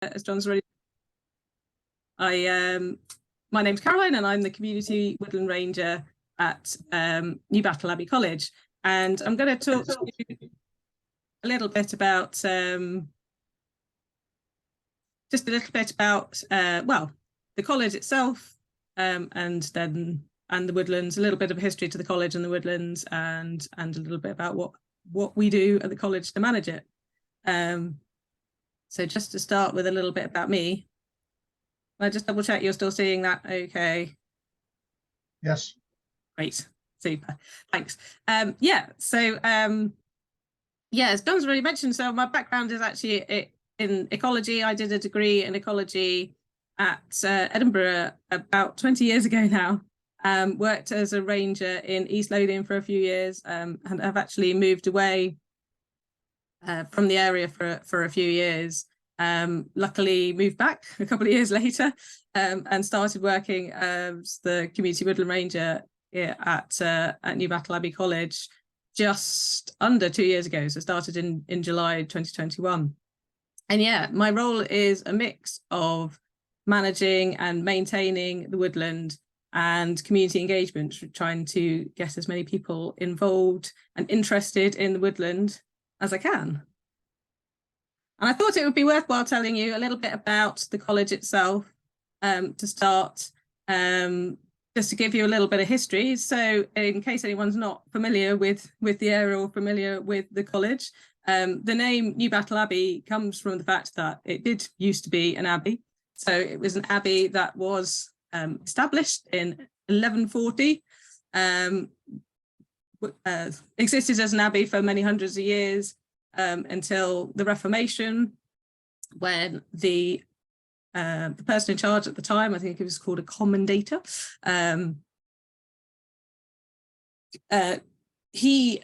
as John's already. My name's Caroline, and I'm the Community Woodland Ranger at Newbattle Abbey College. And I'm going to talk to you a little bit about just a little bit about well, the college itself, and the Woodlands, a little bit of history to the college and the Woodlands, and a little bit about what we do at the college to manage it. So just to start with a little bit about me. I just double check you're still seeing that okay? Yes. Great, super, thanks. Yeah, as John's already mentioned, so my background is actually in ecology. I did a degree in ecology at Edinburgh about 20 years ago now. Worked as a ranger in East Lothian for a few years, and have actually moved away from the area for a few years. Luckily moved back a couple of years later, and started working as the Community Woodland Ranger at Newbattle Abbey College just under 2 years ago. So started in July 2021. And yeah, my role is a mix of managing and maintaining the woodland and community engagement, trying to get as many people involved and interested in the woodland as I can. And I thought it would be worthwhile telling you a little bit about the college itself to start, just to give you a little bit of history. So in case anyone's not familiar with the area or familiar with the college, the name Newbattle Abbey comes from the fact that it did used to be an abbey. So it was an abbey that was established in 1140, existed as an abbey for many hundreds of years, until the Reformation, when the person in charge at the time, I think it was called a commendator, he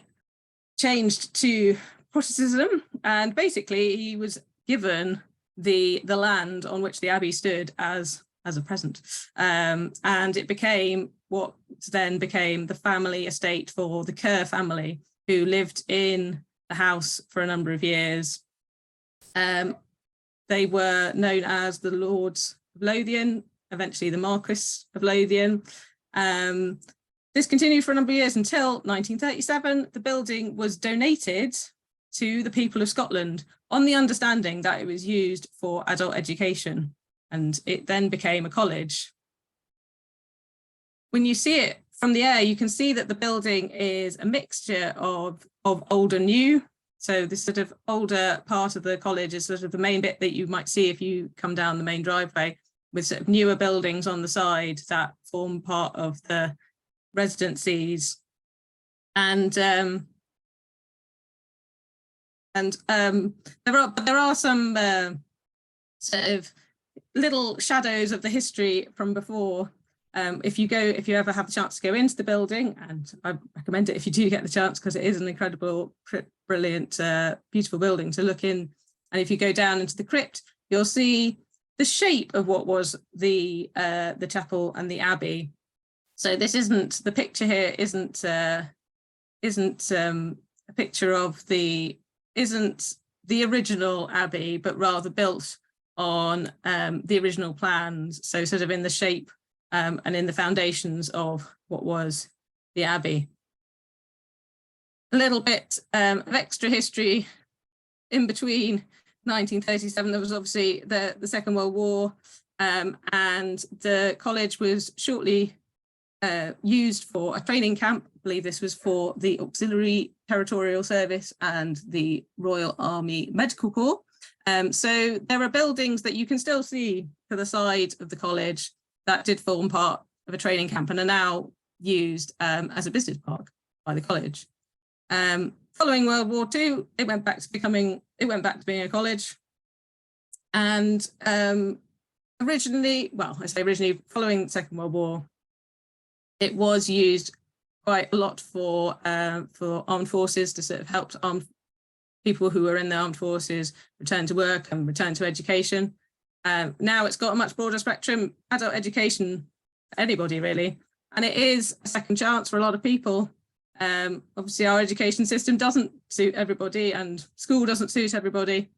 changed to Protestantism, and basically he was given the land on which the abbey stood as a present, and it became what then became the family estate for the Kerr family, who lived in the house for a number of years. They were known as the Lords of Lothian, eventually the Marquis of Lothian. This continued for a number of years until 1937. The building was donated to the people of Scotland on the understanding that it was used for adult education, and it then became a college. When you see it from the air, you can see that the building is a mixture of old and new. So this sort of older part of the college is sort of the main bit that you might see if you come down the main driveway, with sort of newer buildings on the side that form part of the residencies. And there are some sort of little shadows of the history from before. If you ever have the chance to go into the building, and I recommend it if you do get the chance, because it is an incredible, brilliant, beautiful building to look in. And if you go down into the crypt, you'll see the shape of what was the chapel and the abbey. So this isn't, the picture here isn't a picture of isn't the original abbey, but rather built on the original plans. So sort of in the shape and in the foundations of what was the abbey. A little bit of extra history in between 1937. There was obviously the Second World War, and the college was shortly used for a training camp. I believe this was for the Auxiliary Territorial Service and the Royal Army Medical Corps. So there are buildings that you can still see to the side of the college that did form part of a training camp and are now used as a business park by the college. Following World War II, it went back to being a college. And originally, following the Second World War, it was used quite a lot for armed forces, to sort of help armed people who were in the armed forces return to work and return to education. Now it's got a much broader spectrum, adult education for anybody really, and it is a second chance for a lot of people. Obviously our education system doesn't suit everybody, and school doesn't suit everybody,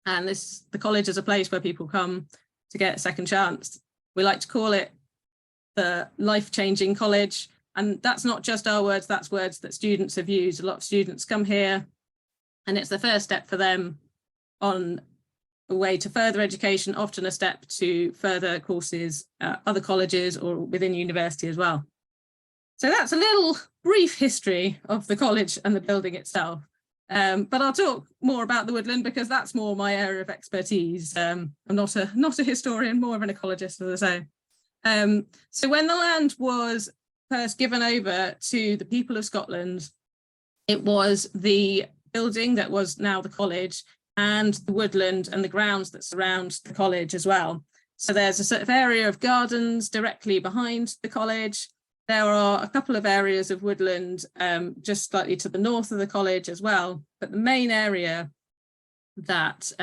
And the college is a place where people come to get a second chance. We like to call it the life-changing college. And that's not just our words, that's words that students have used. A lot of students come here and it's the first step for them on a way to further education, often a step to further courses at other colleges or within university as well. So that's a little brief history of the college and the building itself. But I'll talk more about the Woodland because that's more my area of expertise. I'm not a historian, more of an ecologist, as I say. So when the land was first given over to the people of Scotland, it was the building that was now the college and the woodland and the grounds that surround the college as well. So there's a sort of area of gardens directly behind the college. There are a couple of areas of woodland just slightly to the north of the college as well, but the main area of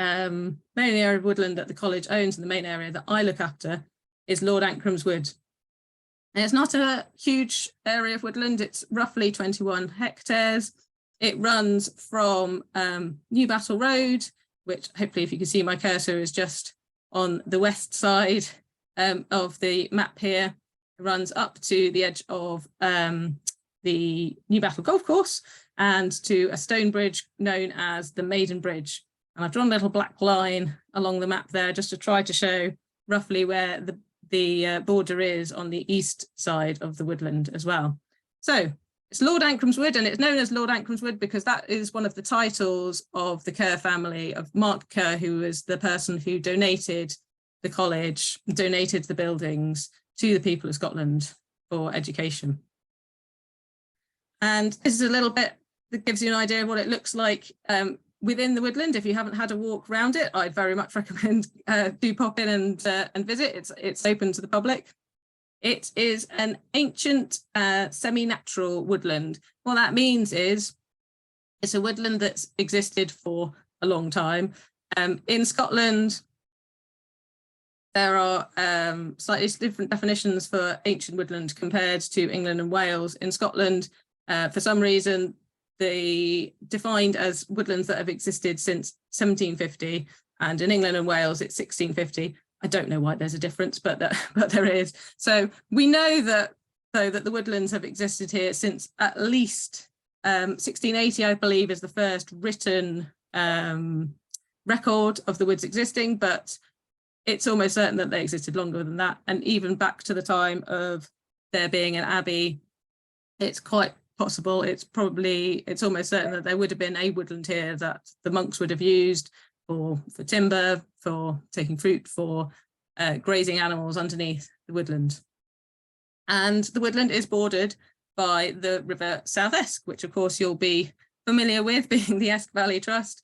woodland that the college owns and the main area that I look after is Lord Ancram's Wood. And it's not a huge area of woodland, it's roughly 21 hectares. It runs from Newbattle Road, which hopefully if you can see my cursor is just on the west side of the map here. Runs up to the edge of the Newbattle Golf Course and to a stone bridge known as the Maiden Bridge. And I've drawn a little black line along the map there just to try to show roughly where the border is on the east side of the woodland as well. So it's Lord Ancram's Wood, and it's known as Lord Ancram's Wood because that is one of the titles of the Kerr family, of Mark Kerr, who was the person who donated the college, donated the buildings to the people of Scotland for education. And this is a little bit that gives you an idea of what it looks like within the woodland. If you haven't had a walk around it, I'd very much recommend do pop in and visit. It's open to the public. It is an ancient semi-natural woodland. What that means is it's a woodland that's existed for a long time. In Scotland, there are slightly different definitions for ancient woodland compared to England and Wales. In Scotland, for some reason, they defined as woodlands that have existed since 1750, and in England and Wales, it's 1650. I don't know why there's a difference, but there is. So we know that, though, that the woodlands have existed here since at least 1680, I believe, is the first written record of the woods existing, but it's almost certain that they existed longer than that. And even back to the time of there being an abbey, it's quite possible, it's almost certain that there would have been a woodland here that the monks would have used for timber, for taking fruit, for grazing animals underneath the woodland. And the woodland is bordered by the River South Esk, which of course you'll be familiar with, being the Esk Valley Trust.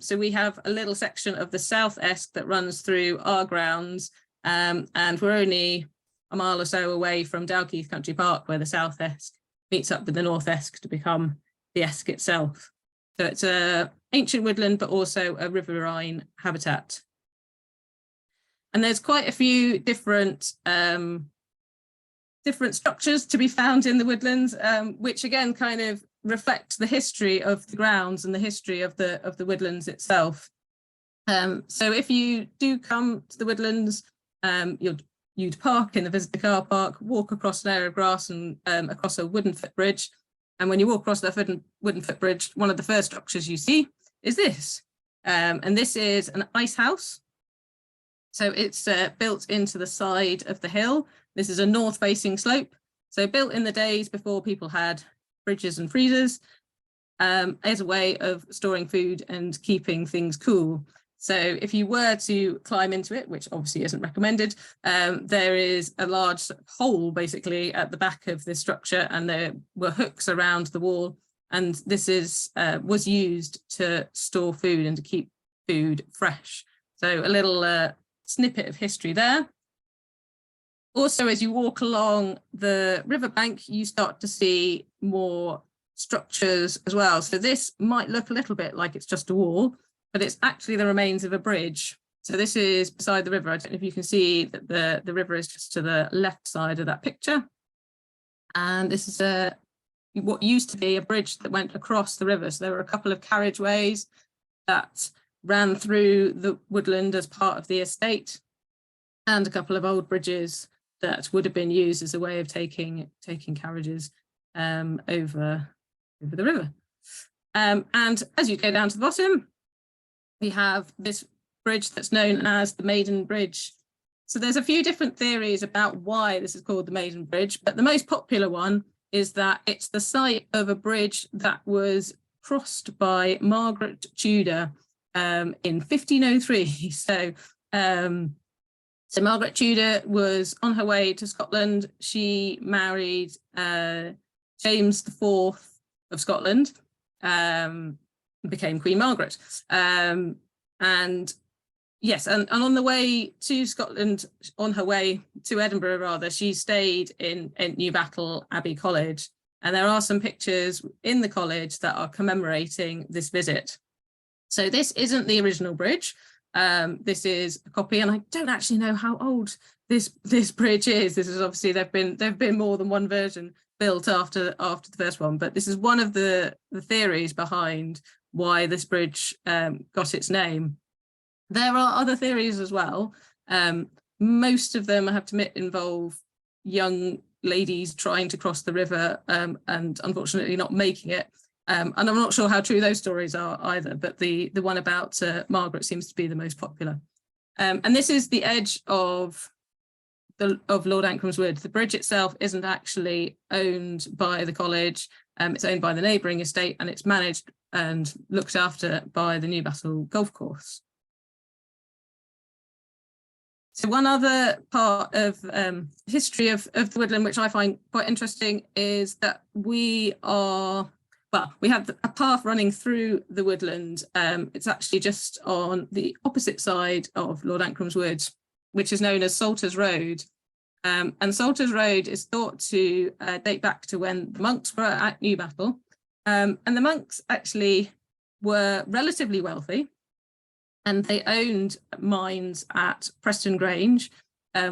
So we have a little section of the South Esk that runs through our grounds, and we're only a mile or so away from Dalkeith Country Park, where the South Esk meets up with the North Esk to become the Esk itself. So it's an ancient woodland, but also a riverine habitat. And there's quite a few different structures to be found in the woodlands, which again kind of reflect the history of the grounds and the history of the woodlands itself. So if you do come to the woodlands, you'd park in the visitor car park, walk across an area of grass and across a wooden footbridge. And when you walk across that wooden footbridge, one of the first structures you see is this. And this is an ice house. So it's built into the side of the hill. This is a north-facing slope. So built in the days before people had fridges and freezers, as a way of storing food and keeping things cool. So if you were to climb into it, which obviously isn't recommended, there is a large hole basically at the back of this structure, and there were hooks around the wall. And this was used to store food and to keep food fresh. So a little snippet of history there. Also, as you walk along the riverbank, you start to see more structures as well. So this might look a little bit like it's just a wall, but it's actually the remains of a bridge. So this is beside the river. I don't know if you can see that the river is just to the left side of that picture. And this is what used to be a bridge that went across the river. So there were a couple of carriageways that ran through the woodland as part of the estate, and a couple of old bridges that would have been used as a way of taking carriages over the river. And as you go down to the bottom, we have this bridge that's known as the Maiden Bridge. So there's a few different theories about why this is called the Maiden Bridge, but the most popular one is that it's the site of a bridge that was crossed by Margaret Tudor in 1503. So Margaret Tudor was on her way to Scotland. She married James IV of Scotland, became Queen Margaret. And yes, and on the way to Scotland, on her way to Edinburgh rather, she stayed in Newbattle Abbey College. And there are some pictures in the college that are commemorating this visit. So this isn't the original bridge. This is a copy, and I don't actually know how old this bridge is. This is obviously there've been more than one version built after the first one, but this is one of the theories behind why this bridge got its name. There are other theories as well. Most of them, I have to admit, involve young ladies trying to cross the river and unfortunately not making it. And I'm not sure how true those stories are either, but the one about Margaret seems to be the most popular. And this is the edge of Lord Ancram's Wood. The bridge itself isn't actually owned by the college. It's owned by the neighbouring estate, and it's managed and looked after by the Newbattle Golf Course. So one other part of history of the woodland, which I find quite interesting, is that we have a path running through the woodland. It's actually just on the opposite side of Lord Ancram's Wood, which is known as Salters Road. And Salters Road is thought to date back to when the monks were at Newbattle. And the monks actually were relatively wealthy, and they owned mines at Preston Grange,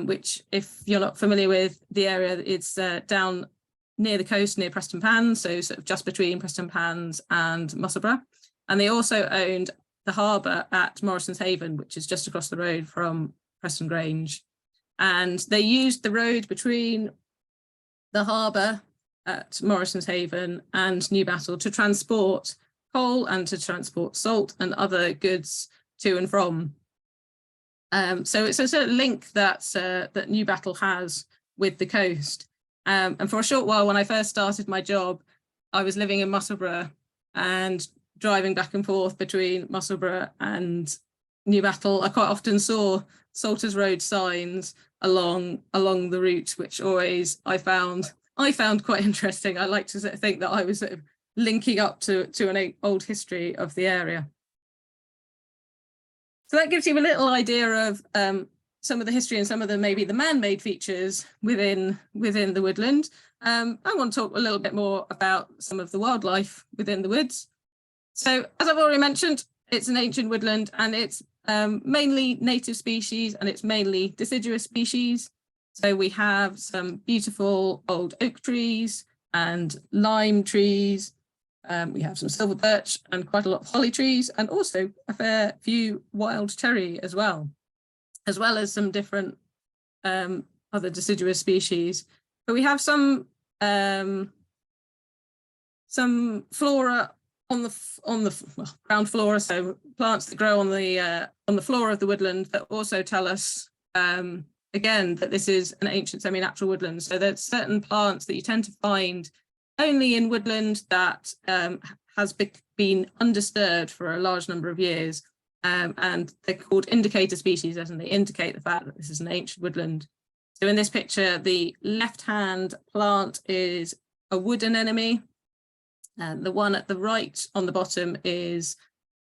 which, if you're not familiar with the area, it's down near the coast, near Preston Pans, so sort of just between Preston Pans and Musselburgh. And they also owned the harbour at Morrison's Haven, which is just across the road from Preston Grange. And they used the road between the harbour at Morrison's Haven and Newbattle to transport coal and to transport salt and other goods to and from. So it's a sort of link that Newbattle has with the coast. And for a short while, when I first started my job, I was living in Musselburgh and driving back and forth between Musselburgh and Newbattle. I quite often saw Salters Road signs along the route, which always I found quite interesting. I like to sort of think that I was sort of linking up to an old history of the area. So that gives you a little idea of some of the history and some of maybe the man-made features within the woodland. I want to talk a little bit more about some of the wildlife within the woods. So, as I've already mentioned, it's an ancient woodland, and it's mainly native species, and it's mainly deciduous species. So we have some beautiful old oak trees and lime trees. We have some silver birch and quite a lot of holly trees, and also a fair few wild cherry as well as some different other deciduous species. But we have some flora on the ground flora, so plants that grow on the floor of the woodland, that also tell us again that this is an ancient semi-natural woodland. So there's certain plants that you tend to find only in woodland that has been undisturbed for a large number of years, and they're called indicator species, and they indicate the fact that this is an ancient woodland. So in this picture, the left-hand plant is a wood anemone, and the one at the right on the bottom is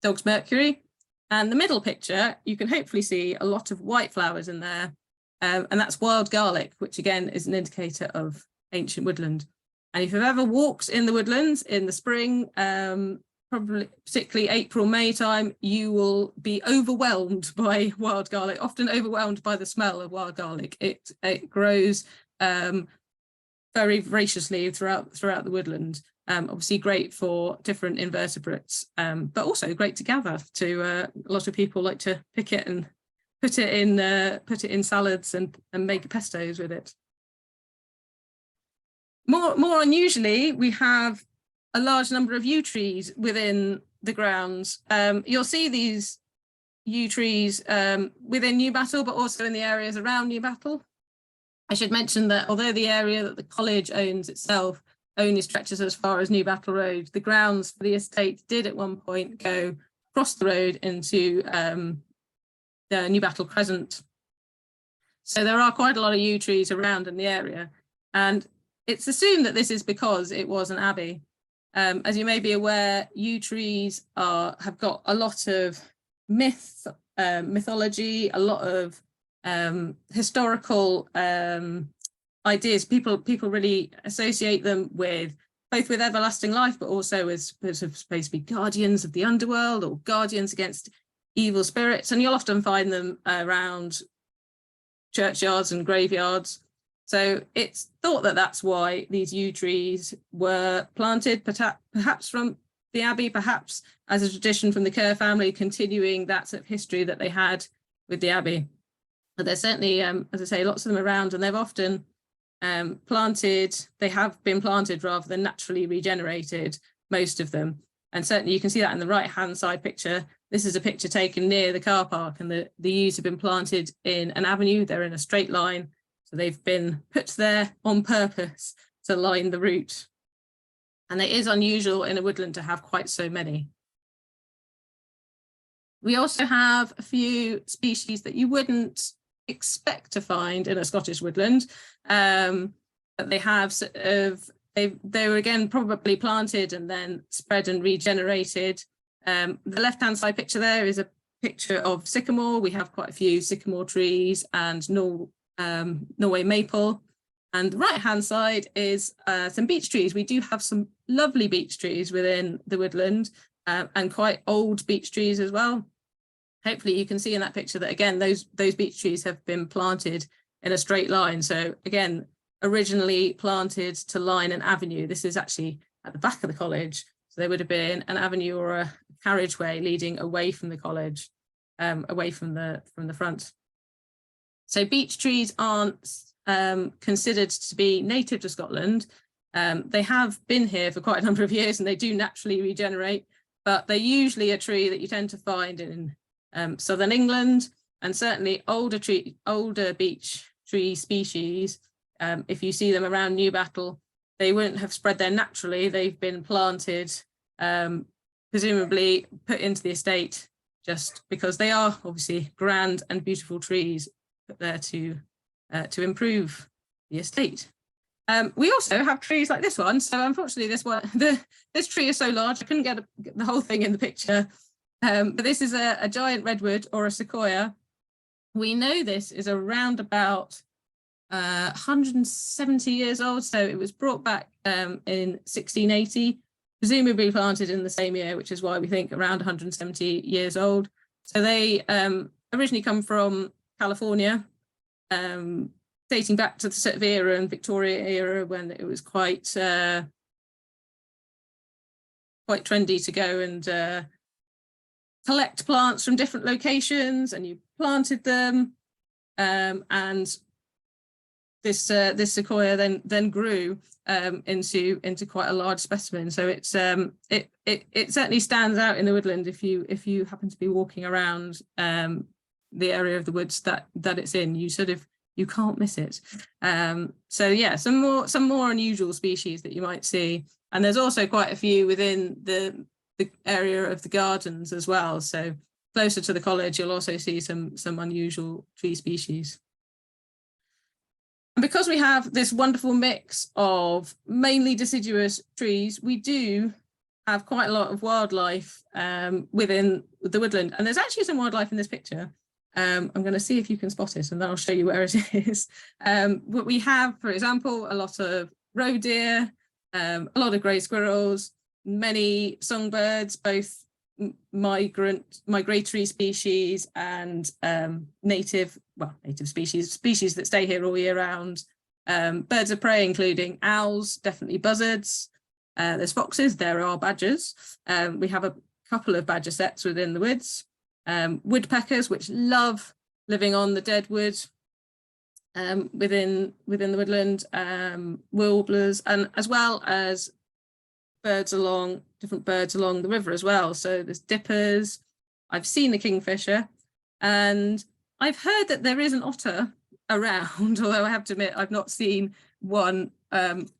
Dog's Mercury. And the middle picture, you can hopefully see a lot of white flowers in there, and that's wild garlic, which again is an indicator of ancient woodland. And if you've ever walked in the woodlands in the spring, probably particularly April, May time, you will be overwhelmed by wild garlic, often overwhelmed by the smell of wild garlic. It grows very voraciously throughout the woodland. Obviously great for different invertebrates, but also great to gather. A lot of people like to pick it and put it in salads and make pestos with it. More unusually, we have a large number of yew trees within the grounds. You'll see these yew trees within Newbattle, but also in the areas around Newbattle. I should mention that although the area that the college owns itself only stretches as far as Newbattle Road, the grounds for the estate did at one point go across the road into the Newbattle Crescent. So there are quite a lot of yew trees around in the area, and it's assumed that this is because it was an abbey. As you may be aware, yew trees have got a lot of mythology, a lot of historical ideas. People really associate them with both with everlasting life, but also as supposed to be guardians of the underworld or guardians against evil spirits. And you'll often find them around churchyards and graveyards. So it's thought that that's why these yew trees were planted, perhaps from the abbey, perhaps as a tradition from the Kerr family, continuing that sort of history that they had with the abbey. But there's certainly, as I say, lots of them around, and they've often they have been planted rather than naturally regenerated, most of them. And certainly you can see that in the right-hand side picture. This is a picture taken near the car park, and the yews have been planted in an avenue. They're in a straight line. So they've been put there on purpose to line the route. And it is unusual in a woodland to have quite so many. We also have a few species that you wouldn't expect to find in a Scottish woodland, but they have they were again probably planted and then spread and regenerated. The left-hand side picture there is a picture of sycamore. We have quite a few sycamore trees and Norway maple. And the right-hand side is some beech trees. We do have some lovely beech trees within the woodland, and quite old beech trees as well. Hopefully you can see in that picture that, again, those beech trees have been planted in a straight line. So again, originally planted to line an avenue. This is actually at the back of the college. So there would have been an avenue or a carriageway leading away from the college, away from the front. So beech trees aren't considered to be native to Scotland. They have been here for quite a number of years, and they do naturally regenerate, but they're usually a tree that you tend to find in southern England, and certainly older beech tree species. If you see them around Newbattle, they wouldn't have spread there naturally. They've been planted, presumably put into the estate just because they are obviously grand and beautiful trees put there to improve the estate. We also have trees like this one. So unfortunately, this tree is so large I couldn't get the whole thing in the picture. But this is a giant redwood or a sequoia. We know this is around about 170 years old. So it was brought back in 1680, presumably planted in the same year, which is why we think around 170 years old. So they originally come from California, dating back to the sort of era and Victoria era when it was quite trendy to go and collect plants from different locations, and you planted them, and this sequoia then grew into quite a large specimen. So it's it certainly stands out in the woodland if you happen to be walking around the area of the woods that it's in. You can't miss it. So yeah, some more unusual species that you might see, and there's also quite a few within the area of the gardens as well. So closer to the college, you'll also see some unusual tree species. And because we have this wonderful mix of mainly deciduous trees, we do have quite a lot of wildlife within the woodland. And there's actually some wildlife in this picture. I'm going to see if you can spot it, and then I'll show you where it is. But we have, for example, a lot of roe deer, a lot of grey squirrels, many songbirds, both migratory species and native species that stay here all year round. Birds of prey, including owls, definitely buzzards, There's foxes, there are badgers. We have a couple of badger sets within the woods. Woodpeckers, which love living on the dead wood within the woodland, warblers, and as well as different birds along the river as well. So there's dippers. I've seen the kingfisher, and I've heard that there is an otter around, although I have to admit I've not seen one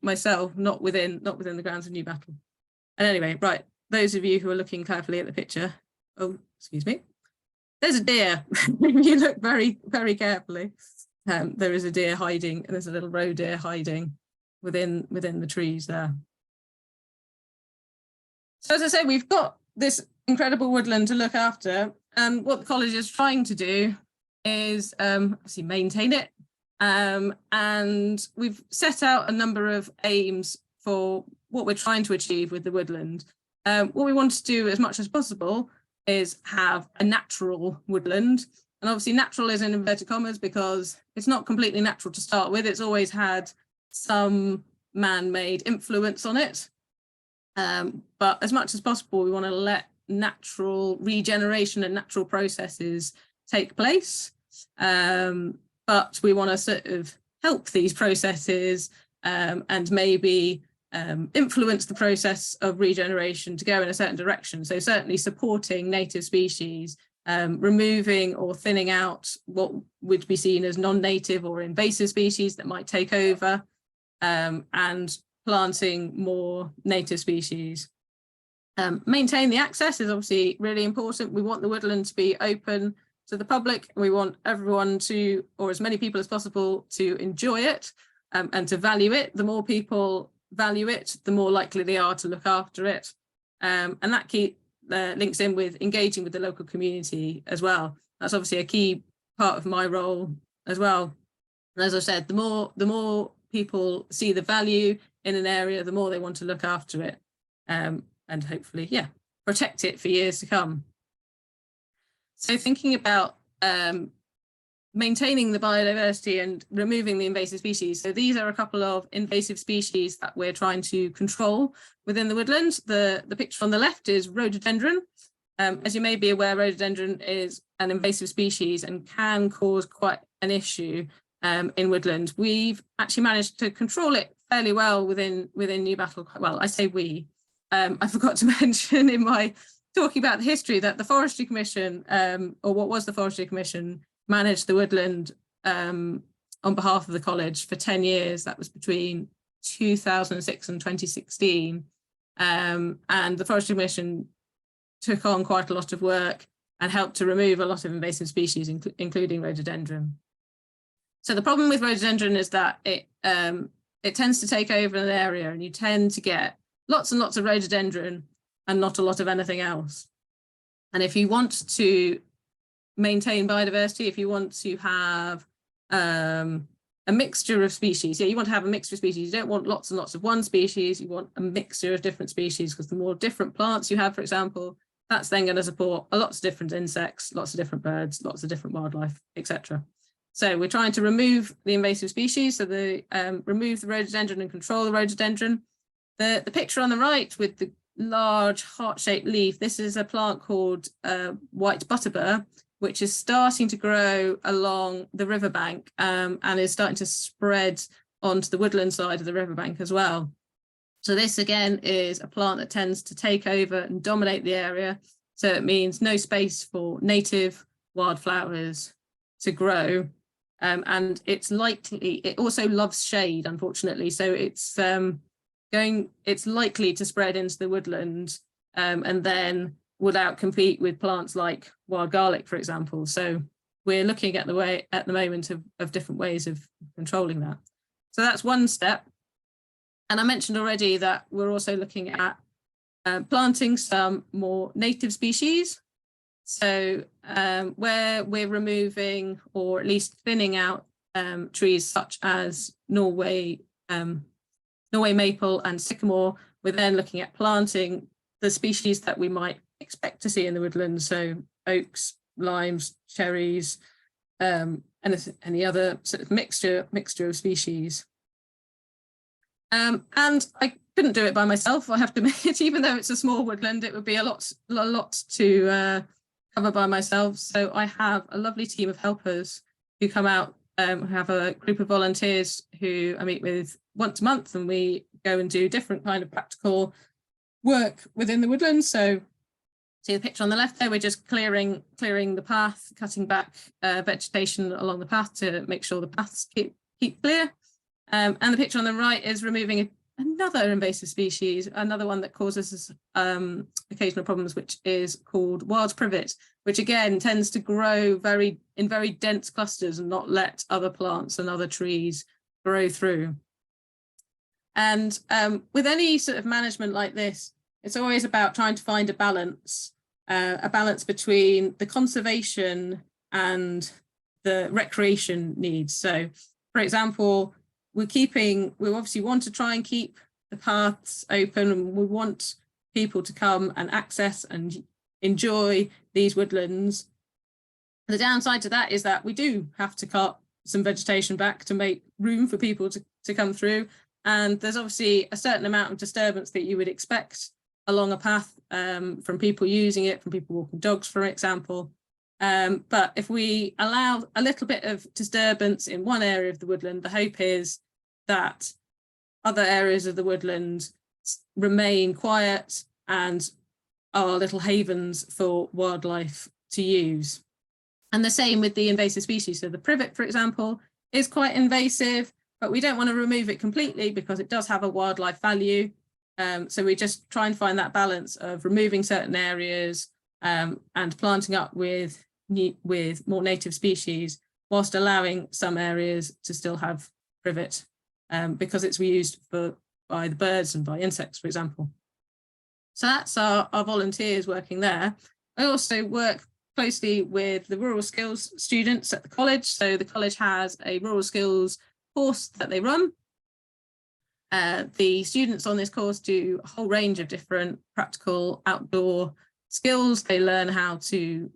myself, not within the grounds of Newbattle. And anyway, right, those of you who are looking carefully at the picture, oh, excuse me, there's a deer. If you look very, very carefully, there is a deer hiding, and there's a little roe deer hiding within the trees there. So as I say, we've got this incredible woodland to look after, and what the college is trying to do is obviously maintain it, and we've set out a number of aims for what we're trying to achieve with the woodland. What we want to do as much as possible is have a natural woodland, and obviously natural is in inverted commas because it's not completely natural to start with. It's always had some man-made influence on it, but as much as possible we want to let natural regeneration and natural processes take place, but we want to sort of help these processes and maybe influence the process of regeneration to go in a certain direction. So certainly supporting native species, removing or thinning out what would be seen as non-native or invasive species that might take over, and planting more native species. Maintain the access is obviously really important. We want the woodland to be open to the public. We want everyone to, or as many people as possible, to enjoy it and to value it. The more people value it, the more likely they are to look after it. And that links in with engaging with the local community as well. That's obviously a key part of my role as well. And as I said, the more people see the value in an area, the more they want to look after it. And hopefully, yeah, protect it for years to come. So thinking about maintaining the biodiversity and removing the invasive species. So these are a couple of invasive species that we're trying to control within the woodland. The picture on the left is rhododendron. As you may be aware, rhododendron is an invasive species and can cause quite an issue in woodland. We've actually managed to control it fairly well within Newbattle. Well, I say we. I forgot to mention in my talking about the history that the Forestry Commission, or what was the Forestry Commission, managed the woodland on behalf of the college for 10 years. That was between 2006 and 2016. And the Forestry Commission took on quite a lot of work and helped to remove a lot of invasive species, including rhododendron. So the problem with rhododendron is that it tends to take over an area, and you tend to get lots and lots of rhododendron and not a lot of anything else. And if you want to maintain biodiversity, if you want to have a mixture of species, you want to have a mixture of species. You don't want lots and lots of one species, you want a mixture of different species, because the more different plants you have, for example, that's then going to support lots of different insects, lots of different birds, lots of different wildlife, etc. So we're trying to remove the invasive species, so remove the rhododendron and control the rhododendron. The picture on the right with the large heart-shaped leaf, this is a plant called white butterbur, which is starting to grow along the riverbank and is starting to spread onto the woodland side of the riverbank as well. So this again is a plant that tends to take over and dominate the area. So it means no space for native wildflowers to grow. And it also loves shade, unfortunately. So it's likely to spread into the woodland and then would outcompete with plants like wild garlic, for example. So we're looking at the moment of different ways of controlling that. So that's one step. And I mentioned already that we're also looking at planting some more native species. So where we're removing or at least thinning out trees such as Norway maple and sycamore, we're then looking at planting the species that we might expect to see in the woodland, so oaks, limes, cherries, and any other sort of mixture of species. And I couldn't do it by myself, I have to admit. Even though it's a small woodland, it would be a lot to cover by myself. So I have a lovely team of helpers who come out. I have a group of volunteers who I meet with once a month, and we go and do different kind of practical work within the woodlands. So see the picture on the left there, we're just clearing the path, cutting back vegetation along the path to make sure the paths keep clear. And the picture on the right is removing another invasive species, another one that causes occasional problems, which is called wild privet, which again tends to grow in very dense clusters and not let other plants and other trees grow through. And with any sort of management like this, it's always about trying to find a balance between the conservation and the recreation needs. So, for example, we obviously want to try and keep the paths open, and we want people to come and access and enjoy these woodlands. The downside to that is that we do have to cut some vegetation back to make room for people to come through. And there's obviously a certain amount of disturbance that you would expect along a path from people using it, from people walking dogs, for example. But if we allow a little bit of disturbance in one area of the woodland, the hope is that other areas of the woodland remain quiet and are little havens for wildlife to use. And the same with the invasive species. So the privet, for example, is quite invasive, but we don't want to remove it completely because it does have a wildlife value. So we just try and find that balance of removing certain areas and planting up with more native species, whilst allowing some areas to still have privet because it's used by the birds and by insects, for example. So that's our volunteers working there. I also work closely with the rural skills students at the college. So the college has a rural skills course that they run. The students on this course do a whole range of different practical outdoor skills. They learn how to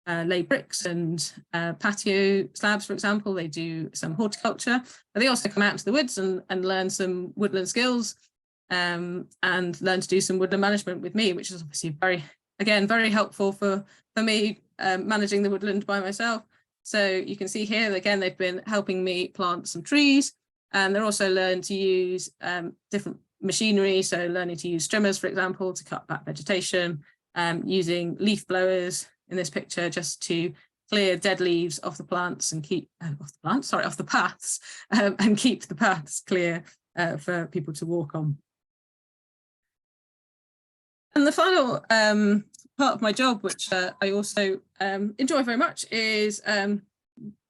lay bricks and patio slabs, for example. They do some horticulture, but they also come out into the woods and learn some woodland skills and learn to do some woodland management with me, which is obviously very helpful for me managing the woodland by myself. So you can see here, again, they've been helping me plant some trees, and they're also learning to use different machinery. So learning to use trimmers, for example, to cut back vegetation, using leaf blowers in this picture just to clear dead leaves off the plants and keep off the paths and keep the paths clear for people to walk on. And the final part of my job, which I also enjoy very much, is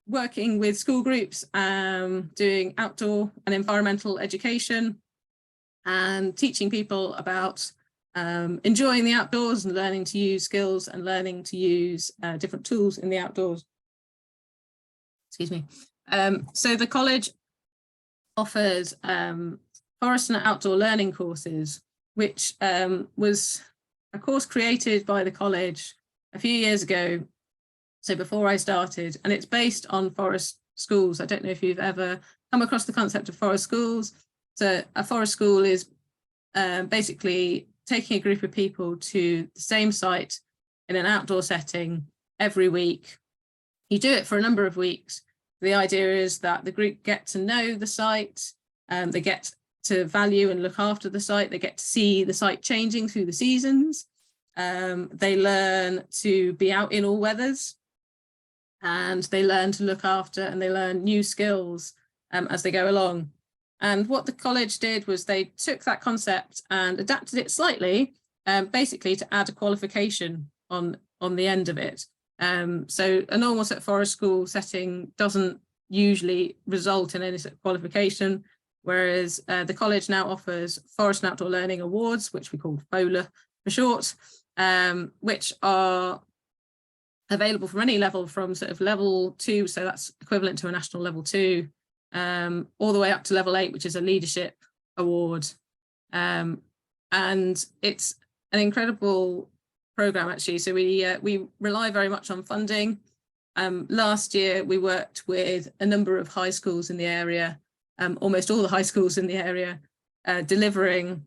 working with school groups, doing outdoor and environmental education and teaching people about enjoying the outdoors and learning to use skills and learning to use different tools in the outdoors. Excuse me. So the college offers forest and outdoor learning courses, which was a course created by the college a few years ago, so before I started, and it's based on forest schools. I don't know if you've ever come across the concept of forest schools. So a forest school is basically taking a group of people to the same site in an outdoor setting every week. You do it for a number of weeks. The idea is that the group get to know the site, they get to value and look after the site, they get to see the site changing through the seasons, they learn to be out in all weathers, and they learn to look after and they learn new skills as they go along. And what the college did was they took that concept and adapted it slightly, basically to add a qualification on the end of it. So a normal sort of forest school setting doesn't usually result in any sort of qualification, whereas the college now offers Forest and Outdoor Learning Awards, which we call FOLA for short, which are available from any level, from sort of level 2, so that's equivalent to a national level 2, all the way up to level 8, which is a leadership award. And it's an incredible program, actually. So we rely very much on funding. Last year we worked with a number of high schools in the area, almost all the high schools in the area, delivering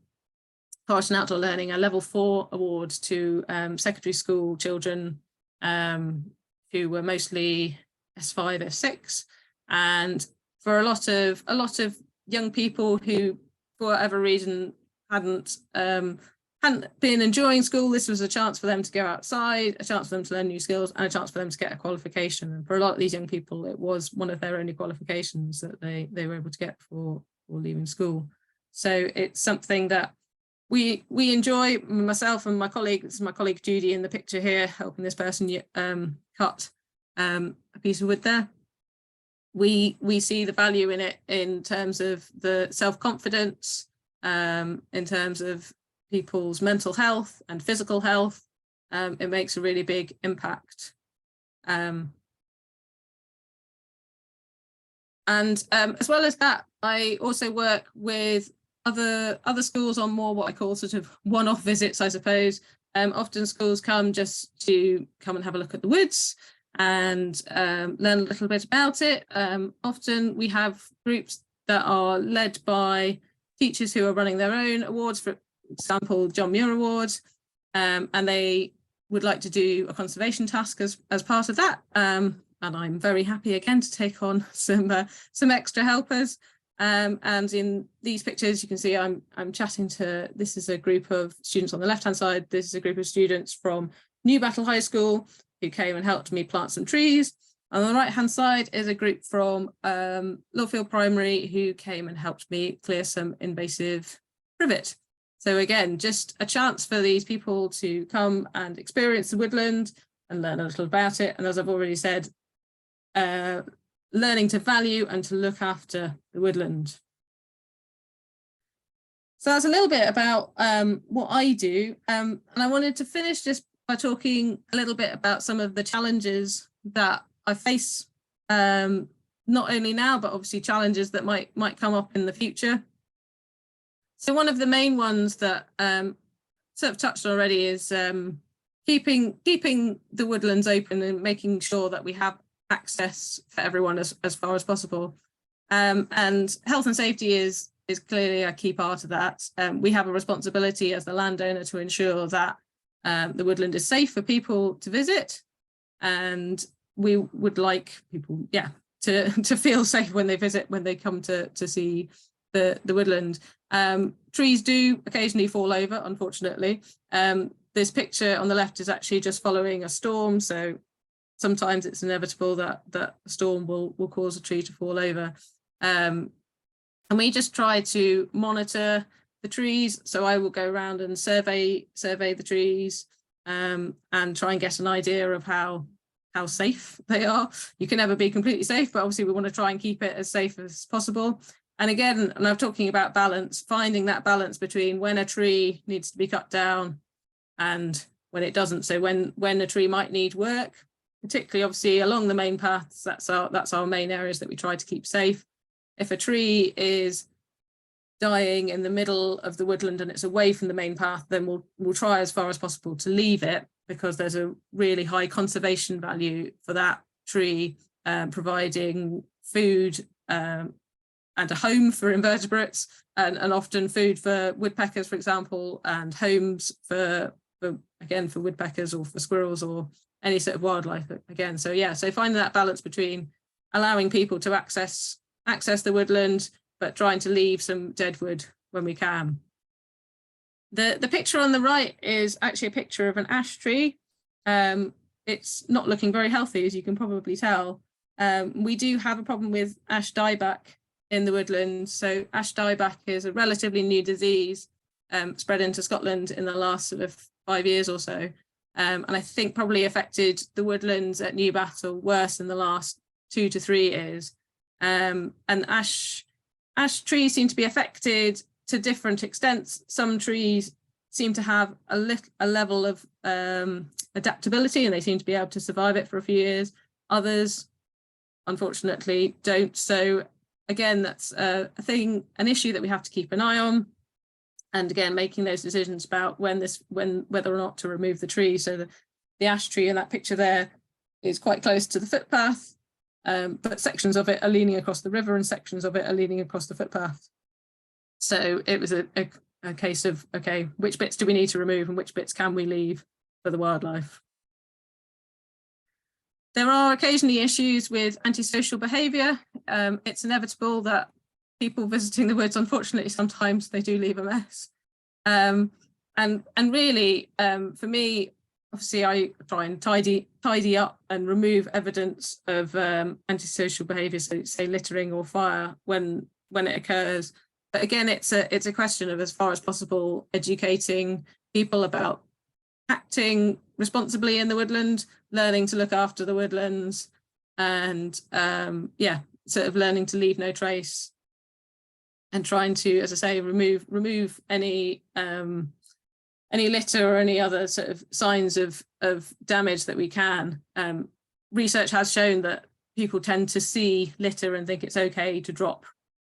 Forest and Outdoor Learning a level 4 award to secondary school children who were mostly S5, S6, and for a lot of young people who, for whatever reason, hadn't been enjoying school, this was a chance for them to go outside, a chance for them to learn new skills, and a chance for them to get a qualification. And for a lot of these young people, it was one of their only qualifications that they were able to get for leaving school. So it's something that we enjoy. Myself and my colleague, this is my colleague Judy in the picture here, helping this person cut a piece of wood there. We see the value in it in terms of the self-confidence, in terms of people's mental health and physical health. It makes a really big impact. And as well as that, I also work with other schools on more what I call sort of one-off visits, I suppose. Often schools come just to come and have a look at the woods and learn a little bit about it. Often we have groups that are led by teachers who are running their own awards, for example, John Muir Awards, and they would like to do a conservation task as part of that. And I'm very happy again to take on some extra helpers. And in these pictures, you can see I'm chatting to, this is a group of students on the left-hand side. This is a group of students from Newbattle High School who came and helped me plant some trees. On the right-hand side is a group from Lawfield Primary who came and helped me clear some invasive privet. So again, just a chance for these people to come and experience the woodland and learn a little about it. And as I've already said, learning to value and to look after the woodland. So that's a little bit about what I do. And I wanted to finish just by talking a little bit about some of the challenges that I face, not only now, but obviously challenges that might come up in the future. So one of the main ones that sort of touched on already is keeping the woodlands open and making sure that we have access for everyone as far as possible. And health and safety is clearly a key part of that. We have a responsibility as the landowner to ensure that the woodland is safe for people to visit, and we would like people, to feel safe when they visit, when they come to see the woodland. Trees do occasionally fall over, unfortunately. This picture on the left is actually just following a storm, so sometimes it's inevitable that a storm will cause a tree to fall over. And we just try to monitor the trees. So I will go around and survey the trees and try and get an idea of how safe they are. You can never be completely safe, but obviously we want to try and keep it as safe as possible. And again, and I'm talking about balance, finding that balance between when a tree needs to be cut down and when it doesn't. So when a tree might need work, particularly obviously along the main paths, that's our main areas that we try to keep safe. If a tree is dying in the middle of the woodland and it's away from the main path, then we'll try as far as possible to leave it, because there's a really high conservation value for that tree, providing food and a home for invertebrates, and often food for woodpeckers, for example, and homes for woodpeckers or for squirrels or any sort of wildlife again. So so finding that balance between allowing people to access the woodland, but trying to leave some dead wood when we can. The picture on the right is actually a picture of an ash tree. It's not looking very healthy, as you can probably tell. We do have a problem with ash dieback in the woodland. So ash dieback is a relatively new disease, spread into Scotland in the last sort of 5 years or so. And I think probably affected the woodlands at Newbattle worse in the last 2 to 3 years. And ash trees seem to be affected to different extents. Some trees seem to have a level of adaptability, and they seem to be able to survive it for a few years. Others, unfortunately, don't. So again, that's an issue that we have to keep an eye on. And again, making those decisions about whether or not to remove the tree. So the ash tree in that picture there is quite close to the footpath, but sections of it are leaning across the river and sections of it are leaning across the footpath. So it was a case of, okay, which bits do we need to remove and which bits can we leave for the wildlife? There are occasionally issues with antisocial behaviour. It's inevitable that people visiting the woods, unfortunately, sometimes they do leave a mess. And really, for me, obviously, I try and tidy up and remove evidence of antisocial behaviour, so say littering or fire when it occurs. But again, it's a question of, as far as possible, educating people about acting responsibly in the woodland, learning to look after the woodlands, and yeah, sort of learning to leave no trace, and trying to, as I say, remove any litter or any other sort of signs of damage that we can. Research has shown that people tend to see litter and think it's okay to drop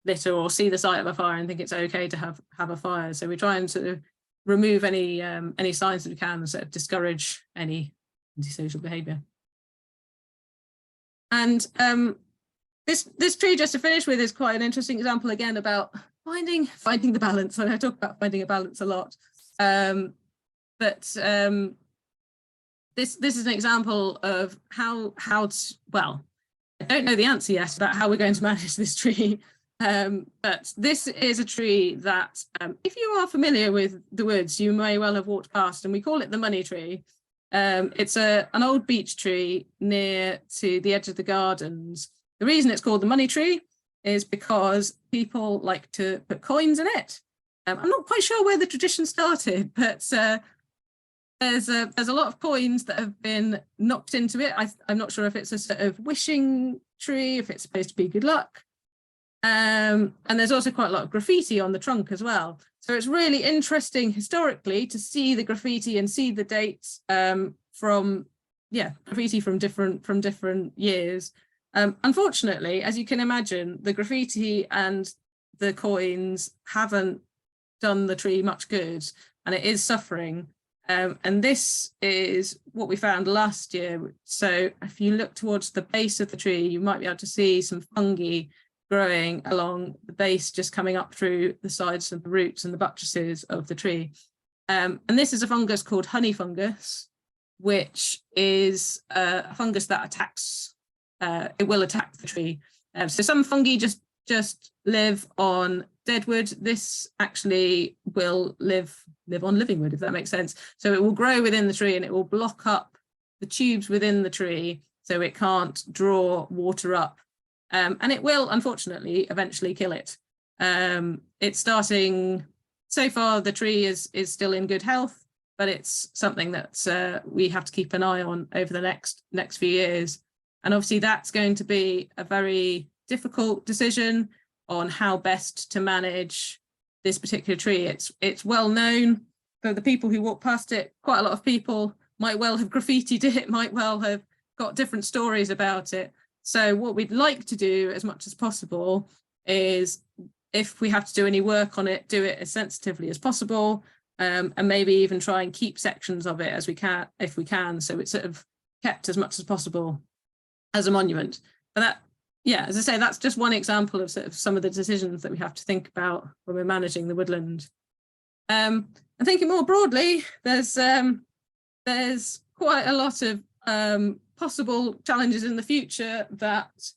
litter, or see the site of a fire and think it's okay to have a fire. So we try and sort of remove any signs that we can, and sort of discourage any antisocial behaviour. And this tree, just to finish with, is quite an interesting example again about finding the balance. And I talk about finding a balance a lot. But this is an example of how well, I don't know the answer yet about how we're going to manage this tree. But this is a tree that, if you are familiar with the woods, you may well have walked past, and we call it the money tree. It's an old beech tree near to the edge of the gardens. The reason it's called the money tree is because people like to put coins in it. I'm not quite sure where the tradition started, but there's a lot of coins that have been knocked into it. I'm not sure if it's a sort of wishing tree, if it's supposed to be good luck. And there's also quite a lot of graffiti on the trunk as well. So it's really interesting historically to see the graffiti and see the dates from graffiti from different years. Unfortunately, as you can imagine, the graffiti and the coins haven't done the tree much good, and it is suffering. And this is what we found last year. So if you look towards the base of the tree, you might be able to see some fungi growing along the base, just coming up through the sides of the roots and the buttresses of the tree. And this is a fungus called honey fungus, which is a fungus that attacks, it will attack the tree. So some fungi just live on dead wood. This actually will live on living wood, if that makes sense. So it will grow within the tree and it will block up the tubes within the tree so it can't draw water up. And it will, unfortunately, eventually kill it. It's starting, so far the tree is still in good health, but it's something that we have to keep an eye on over the next few years. And obviously that's going to be a very difficult decision on how best to manage this particular tree. It's well known for the people who walk past it. Quite a lot of people might well have graffitied it, might well have got different stories about it. So what we'd like to do as much as possible is, if we have to do any work on it, do it as sensitively as possible, and maybe even try and keep sections of it as we can, if we can, so it's sort of kept as much as possible as a monument. But that, yeah, as I say, that's just one example of sort of some of the decisions that we have to think about when we're managing the woodland. And thinking more broadly, there's quite a lot of possible challenges in the future that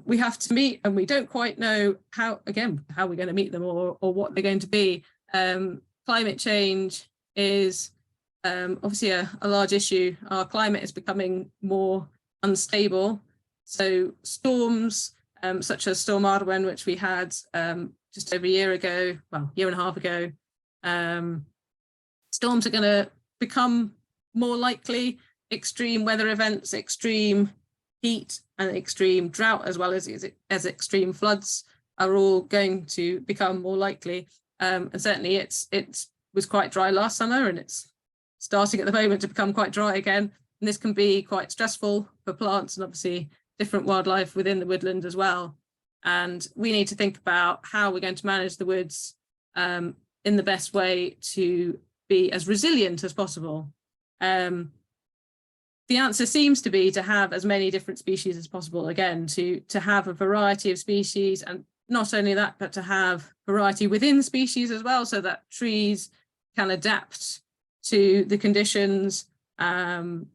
we have to meet, and we don't quite know how we're going to meet them or what they're going to be. Climate change is obviously a large issue. Our climate is becoming more unstable. So storms such as Storm Arwen, which we had just over a year ago, well, year and a half ago, storms are going to become more likely. Extreme weather events, extreme heat and extreme drought, as well as extreme floods, are all going to become more likely. And certainly it was quite dry last summer, and it's starting at the moment to become quite dry again. And this can be quite stressful for plants and obviously different wildlife within the woodland as well. And we need to think about how we're going to manage the woods in the best way to be as resilient as possible. The answer seems to be to have as many different species as possible, again, to have a variety of species, and not only that, but to have variety within species as well, so that trees can adapt to the conditions, and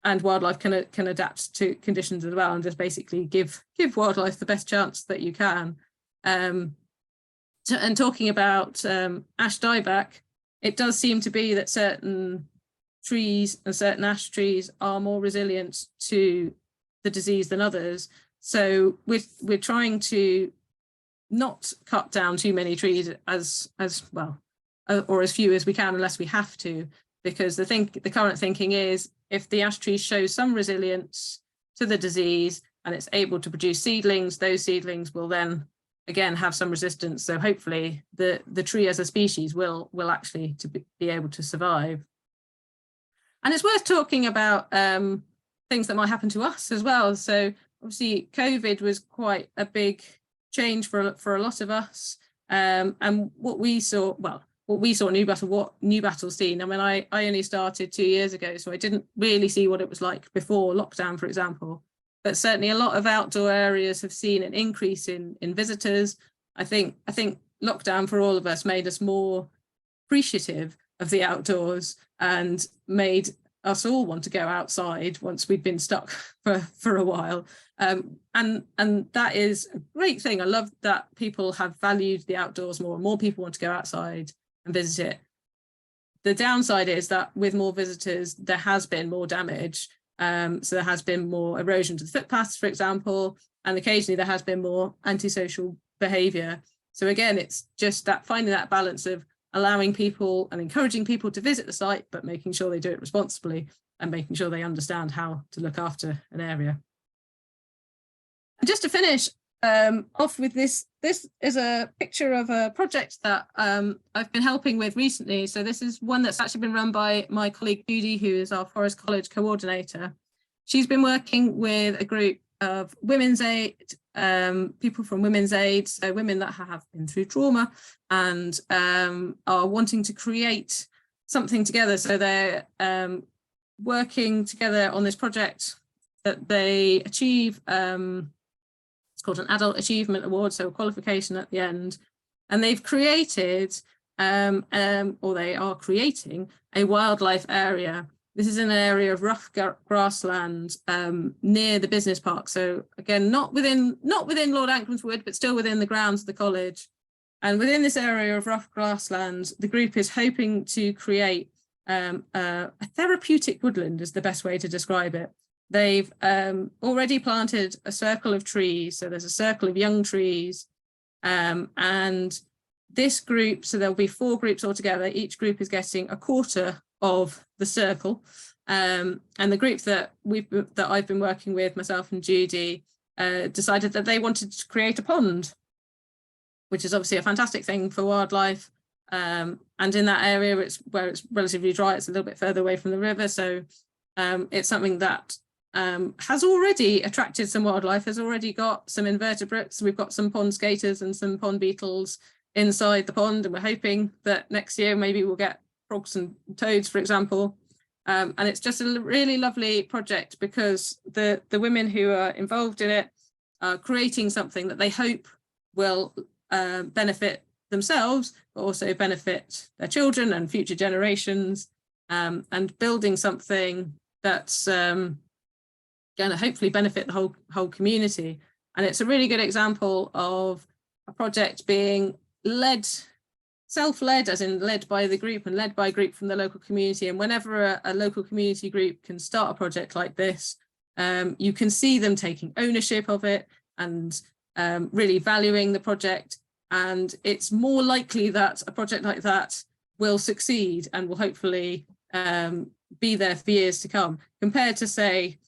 wildlife can adapt to conditions as well, and just basically give wildlife the best chance that you can. And talking about ash dieback, it does seem to be that certain trees and certain ash trees are more resilient to the disease than others. So we're trying to not cut down too many trees as well, or as few as we can, unless we have to, because the current thinking is if the ash tree shows some resilience to the disease and it's able to produce seedlings, those seedlings will then again have some resistance. So hopefully the tree as a species will actually be able to survive. And it's worth talking about things that might happen to us as well. So obviously COVID was quite a big change for a lot of us, and what we saw Newbattle, what Newbattle's seen. I mean, I only started 2 years ago, so I didn't really see what it was like before lockdown, for example, but certainly a lot of outdoor areas have seen an increase in visitors. I think lockdown for all of us made us more appreciative of the outdoors and made us all want to go outside once we'd been stuck for a while. And that is a great thing. I love that people have valued the outdoors more and more people want to go outside and visit it. The downside is that with more visitors, there has been more damage. So there has been more erosion to the footpaths, for example, and occasionally there has been more antisocial behaviour. So again, it's just that finding that balance of allowing people and encouraging people to visit the site, but making sure they do it responsibly and making sure they understand how to look after an area. And just to finish off with this is a picture of a project that I've been helping with recently. So this is one that's actually been run by my colleague Judy, who is our Forest College coordinator. She's been working with a group of women's aid, people from women's aid, so women that have been through trauma and are wanting to create something together. So they're working together on this project that they achieve. It's called an Adult Achievement Award, so a qualification at the end. And they've created, or they are creating, a wildlife area. This is an area of rough grassland near the business park. So again, not within Lord Ancram's Wood, but still within the grounds of the college. And within this area of rough grassland, the group is hoping to create a therapeutic woodland, is the best way to describe it. They've already planted a circle of trees. So there's a circle of young trees. And this group, so there'll be 4 groups altogether. Each group is getting a quarter of the circle. And the group that I've been working with, myself and Judy, decided that they wanted to create a pond, which is obviously a fantastic thing for wildlife. And in that area, where it's relatively dry, it's a little bit further away from the river. So it's something that has already attracted some wildlife, has already got some invertebrates. We've got some pond skaters and some pond beetles inside the pond, and we're hoping that next year maybe we'll get frogs and toads, for example. And it's just a really lovely project because the women who are involved in it are creating something that they hope will benefit themselves, but also benefit their children and future generations, and building something that's going to hopefully benefit the whole community. And it's a really good example of a project being led, self-led, as in led by the group and led by a group from the local community. And whenever a local community group can start a project like this, you can see them taking ownership of it and really valuing the project. And it's more likely that a project like that will succeed and will hopefully be there for years to come, compared to, say,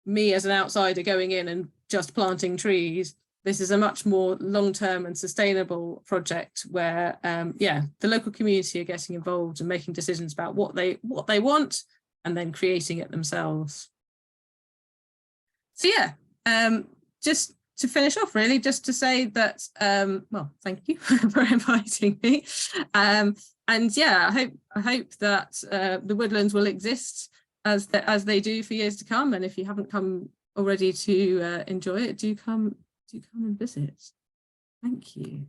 me as an outsider going in and just planting trees. This is a much more long-term and sustainable project where, the local community are getting involved and making decisions about what they want and then creating it themselves. So just to finish off, really, just to say that, well, thank you for inviting me. And I hope that the Woodlands will exist as they do for years to come. And if you haven't come already to enjoy it, do come to come and visit. Thank you.